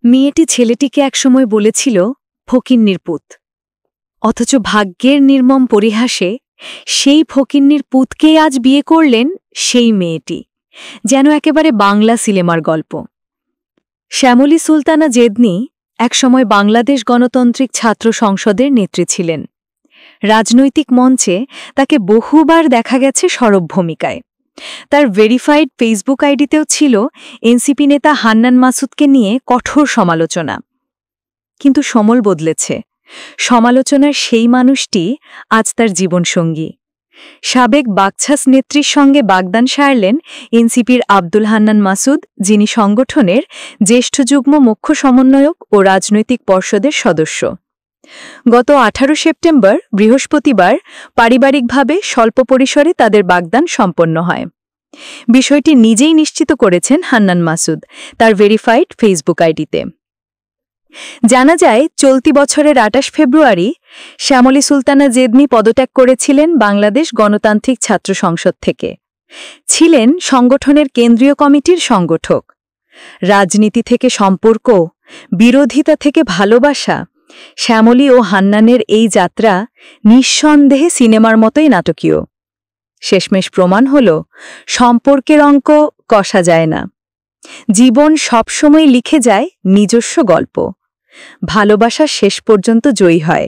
মেয়েটি ছেলেটিকে একসময় বলেছিল ফকিন্নির পুত, অথচ ভাগ্যের নির্মম পরিহাসে সেই ফকিন্নির পুতকেই আজ বিয়ে করলেন সেই মেয়েটি, যেন একেবারে বাংলা সিনেমার গল্প। শ্যামলী সুলতানা জেদনি একসময় বাংলাদেশ গণতান্ত্রিক ছাত্র সংসদের নেত্রী ছিলেন। রাজনৈতিক মঞ্চে তাকে বহুবার দেখা গেছে সরব ভূমিকায়। তার ভেরিফাইড ফেসবুক আইডিতেও ছিল এনসিপি নেতা হান্নান মাসুদকে নিয়ে কঠোর সমালোচনা। কিন্তু সমল বদলেছে। সমালোচনার সেই মানুষটি আজ তার জীবনসঙ্গী। সাবেক বাকছাস নেত্রীর সঙ্গে বাগদান সারলেন এনসিপির আব্দুল হান্নান মাসুদ, যিনি সংগঠনের জ্যেষ্ঠ যুগ্ম মুখ্য সমন্বয়ক ও রাজনৈতিক পর্ষদের সদস্য। গত 18 সেপ্টেম্বর বৃহস্পতিবার পারিবারিকভাবে স্বল্প পরিসরে তাদের বাগদান সম্পন্ন হয়। বিষয়টি নিজেই নিশ্চিত করেছেন হান্নান মাসুদ তার ভেরিফাইড ফেসবুক আইডিতে। জানা যায়, চলতি বছরের 28 ফেব্রুয়ারি শ্যামলী সুলতানা জেদনি পদত্যাগ করেছিলেন বাংলাদেশ গণতান্ত্রিক ছাত্র সংসদ থেকে। ছিলেন সংগঠনের কেন্দ্রীয় কমিটির সংগঠক। রাজনীতি থেকে সম্পর্ক, বিরোধিতা থেকে ভালোবাসা, শ্যামলী ও হান্নানের এই যাত্রা নিঃসন্দেহে সিনেমার মতোই নাটকীয়। শেষমেশ প্রমাণ হল, সম্পর্কের অঙ্ক কষা যায় না। জীবন সবসময় লিখে যায় নিজস্ব গল্প। ভালোবাসা শেষ পর্যন্ত জয়ী হয়।